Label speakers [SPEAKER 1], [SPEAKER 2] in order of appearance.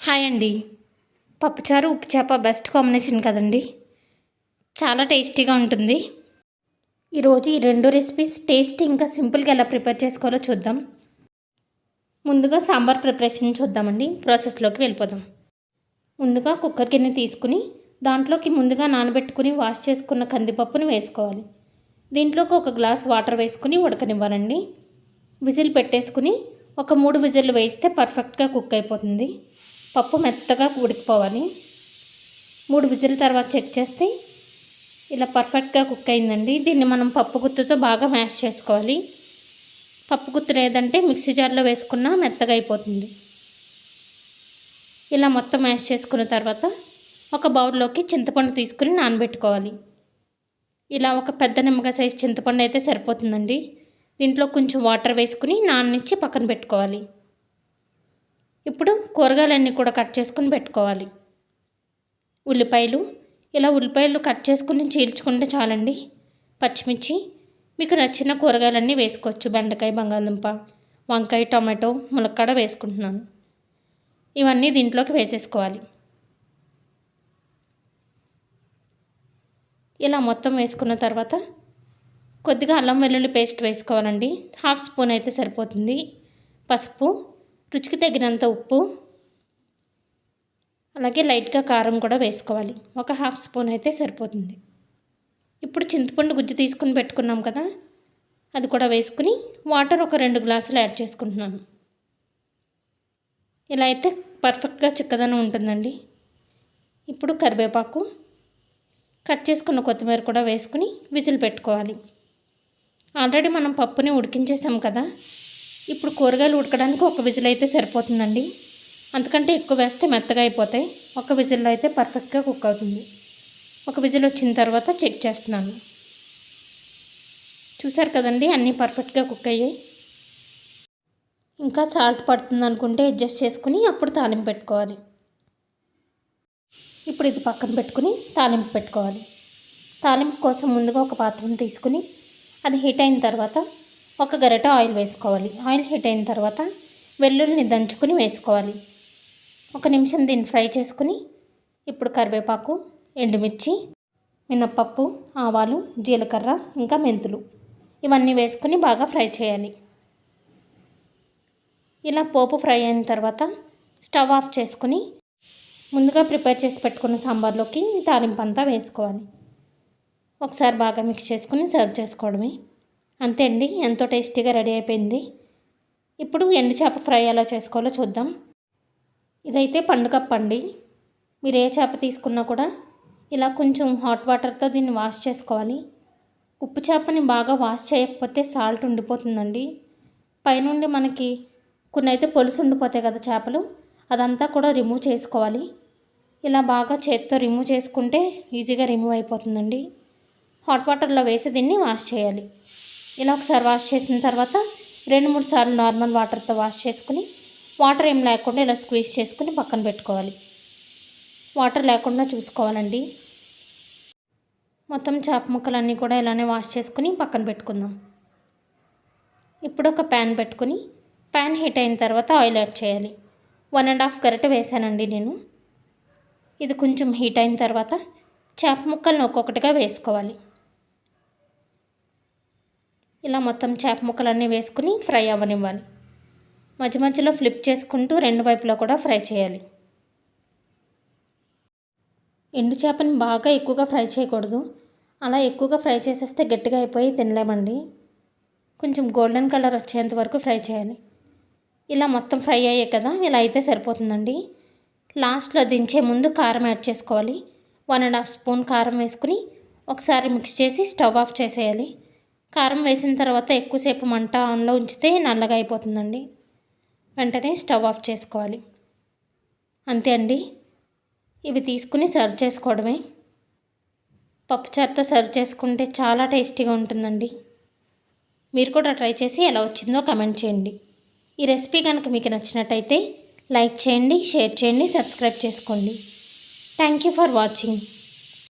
[SPEAKER 1] Hi అండి. పప్పుచారు ఉప్పు చేప బెస్ట్ కాంబినేషన్ కదండి. చాలా టేస్టీగా ఉంటుంది. ఈరోజు ఈ రెండు రెసిపీస్ టేస్టీ ఇంకా సింపుల్గా ఎలా ప్రిపేర్ చేసుకోవాలో చూద్దాం. ముందుగా సాంబార్ ప్రిపరేషన్ చూద్దామండి. ప్రాసెస్లోకి వెళ్ళిపోదాం. ముందుగా కుక్కర్ గిన్నె తీసుకుని దాంట్లోకి ముందుగా నానబెట్టుకుని వాష్ చేసుకున్న కందిపప్పుని వేసుకోవాలి. దీంట్లోకి ఒక గ్లాస్ వాటర్ వేసుకుని ఉడకనివ్వాలండి. విజిల్ పెట్టేసుకుని ఒక 3 విజిల్లు వేస్తే పర్ఫెక్ట్గా కుక్ అయిపోతుంది. పప్పు మెత్తగా ఉడికిపోవాలి. 3 విజిల్ తర్వాత చెక్ చేస్తే ఇలా పర్ఫెక్ట్గా కుక్ అయిందండి. దీన్ని మనం పప్పు గుత్తుతో బాగా మ్యాష్ చేసుకోవాలి. పప్పు గుత్తు లేదంటే మిక్సీ జార్లో వేసుకున్నా మెత్తగా అయిపోతుంది. ఇలా మొత్తం మ్యాష్ చేసుకున్న తర్వాత ఒక బౌల్లోకి చింతపండు తీసుకుని నానబెట్టుకోవాలి. ఇలా ఒక పెద్ద నిమ్మకాయ సైజు చింతపండు అయితే సరిపోతుందండి. దీంట్లో కొంచెం వాటర్ వేసుకుని నాననిచ్చి పక్కన పెట్టుకోవాలి. ఇప్పుడు కూరగాయలన్నీ కూడా కట్ చేసుకుని పెట్టుకోవాలి. ఉల్లిపాయలు కట్ చేసుకుని చీల్చుకుంటే చాలండి. పచ్చిమిర్చి మీకు నచ్చిన కూరగాయలన్నీ వేసుకోవచ్చు. బెండకాయ, బంగాళదుంప, వంకాయ, టొమాటో, ములక్కాడ వేసుకుంటున్నాను. ఇవన్నీ దీంట్లోకి వేసేసుకోవాలి. ఇలా మొత్తం వేసుకున్న తర్వాత కొద్దిగా అల్లం వెల్లుల్లి పేస్ట్ వేసుకోవాలండి. 1/2 స్పూన్ అయితే సరిపోతుంది. పసుపు, రుచికి తగినంత ఉప్పు, అలాగే లైట్గా కారం కూడా వేసుకోవాలి. ఒక 1/2 స్పూన్ అయితే సరిపోతుంది. ఇప్పుడు చింతపండు గుజ్జు తీసుకుని పెట్టుకున్నాం కదా, అది కూడా వేసుకుని వాటర్ ఒక 2 గ్లాసులు యాడ్ చేసుకుంటున్నాను. ఇలా అయితే పర్ఫెక్ట్గా చిక్కదనం ఉంటుందండి. ఇప్పుడు కరివేపాకు, కట్ చేసుకున్న కొత్తిమీర కూడా వేసుకుని విజిల్ పెట్టుకోవాలి. ఆల్రెడీ మనం పప్పుని ఉడికించేసాం కదా, ఇప్పుడు కూరగాయలు ఉడకడానికి ఒక విజిల్ అయితే సరిపోతుందండి. అంతకంటే ఎక్కువ వేస్తే మెత్తగా అయిపోతాయి. ఒక విజిల్లో అయితే పర్ఫెక్ట్గా కుక్ అవుతుంది. ఒక విజిల్ వచ్చిన తర్వాత చెక్ చేస్తున్నాను. చూసారు కదండి, అన్నీ పర్ఫెక్ట్గా కుక్ అయ్యాయి. ఇంకా సాల్ట్ పడుతుంది అనుకుంటే అడ్జస్ట్ చేసుకుని అప్పుడు తాలింపు పెట్టుకోవాలి. ఇప్పుడు ఇది పక్కన పెట్టుకుని తాలింపు పెట్టుకోవాలి. తాలింపు కోసం ముందుగా ఒక పాత్రను తీసుకుని అది హీట్ అయిన తర్వాత ఒక గరిట ఆయిల్ వేసుకోవాలి. ఆయిల్ హీట్ అయిన తర్వాత వెల్లుల్లిని దంచుకుని వేసుకోవాలి. 1 నిమిషం దీన్ని ఫ్రై చేసుకుని ఇప్పుడు కరివేపాకు, ఎండుమిర్చి, మినప్పప్పు, ఆవాలు, జీలకర్ర, ఇంకా మెంతులు ఇవన్నీ వేసుకుని బాగా ఫ్రై చేయాలి. ఇలా పోపు ఫ్రై అయిన తర్వాత స్టవ్ ఆఫ్ చేసుకుని ముందుగా ప్రిపేర్ చేసి పెట్టుకున్న సాంబార్లోకి తాలింపు అంతా వేసుకోవాలి. ఒకసారి బాగా మిక్స్ చేసుకుని సర్వ్ చేసుకోవడమే. అంతే అండి, ఎంతో టేస్టీగా రెడీ అయిపోయింది. ఇప్పుడు ఎండు చేప ఫ్రై ఎలా చేసుకోవాలో చూద్దాం. ఇదైతే పండుగప్ప అండి. మీరు ఏ చేప తీసుకున్నా కూడా ఇలా కొంచెం హాట్ వాటర్తో దీన్ని వాష్ చేసుకోవాలి. ఉప్పు చేపని బాగా వాష్ చేయకపోతే సాల్ట్ ఉండిపోతుందండి. పైనుండి మనకి కొన్ని అయితే పొలుసు ఉండిపోతాయి కదా చేపలు, అదంతా కూడా రిమూవ్ చేసుకోవాలి. ఇలా బాగా చేత్తో రిమూవ్ చేసుకుంటే ఈజీగా రిమూవ్ అయిపోతుందండి. హాట్ వాటర్లో వేసి దీన్ని వాష్ చేయాలి. ఇలా ఒకసారి వాష్ చేసిన తర్వాత 2-3 సార్లు నార్మల్ వాటర్తో వాష్ చేసుకుని వాటర్ ఏం లేకుండా ఇలా స్క్వీజ్ చేసుకుని పక్కన పెట్టుకోవాలి. వాటర్ లేకుండా చూసుకోవాలండి. మొత్తం చేప ముక్కలన్నీ కూడా ఇలానే వాష్ చేసుకుని పక్కన పెట్టుకుందాం. ఇప్పుడు ఒక ప్యాన్ పెట్టుకుని ప్యాన్ హీట్ అయిన తర్వాత ఆయిల్ యాడ్ చేయాలి. 1.5 గరిటె వేసానండి నేను. ఇది కొంచెం హీట్ అయిన తర్వాత చేప ముక్కలను ఒక్కొక్కటిగా వేసుకోవాలి. ఇలా మొత్తం చేప ముక్కలన్నీ వేసుకుని ఫ్రై అవ్వనివ్వాలి. మధ్య మధ్యలో ఫ్లిప్ చేసుకుంటూ 2 వైపులా కూడా ఫ్రై చేయాలి. ఎండు చేపని బాగా ఎక్కువగా ఫ్రై చేయకూడదు. అలా ఎక్కువగా ఫ్రై చేసేస్తే గట్టిగా అయిపోయి తినలేమండి. కొంచెం గోల్డెన్ కలర్ వచ్చేంత వరకు ఫ్రై చేయాలి. ఇలా మొత్తం ఫ్రై అయ్యాయి కదా, ఇలా అయితే సరిపోతుందండి. లాస్ట్లో దించే ముందు కారం యాడ్ చేసుకోవాలి. 1.5 స్పూన్ కారం వేసుకుని ఒకసారి మిక్స్ చేసి స్టవ్ ఆఫ్ చేసేయాలి. కారం వేసిన తర్వాత ఎక్కువసేపు మంట ఆన్లో ఉంచితే నల్లగా అయిపోతుందండి. వెంటనే స్టవ్ ఆఫ్ చేసుకోవాలి. అంతే అండి, ఇవి తీసుకుని సర్వ్ చేసుకోవడమే. పప్పుచారుతో సర్వ్ చేసుకుంటే చాలా టేస్టీగా ఉంటుందండి. మీరు కూడా ట్రై చేసి ఎలా వచ్చిందో కమెంట్ చేయండి. ఈ రెసిపీ కనుక మీకు నచ్చినట్టయితే లైక్ చేయండి, షేర్ చేయండి, సబ్స్క్రైబ్ చేసుకోండి. Thank you for watching.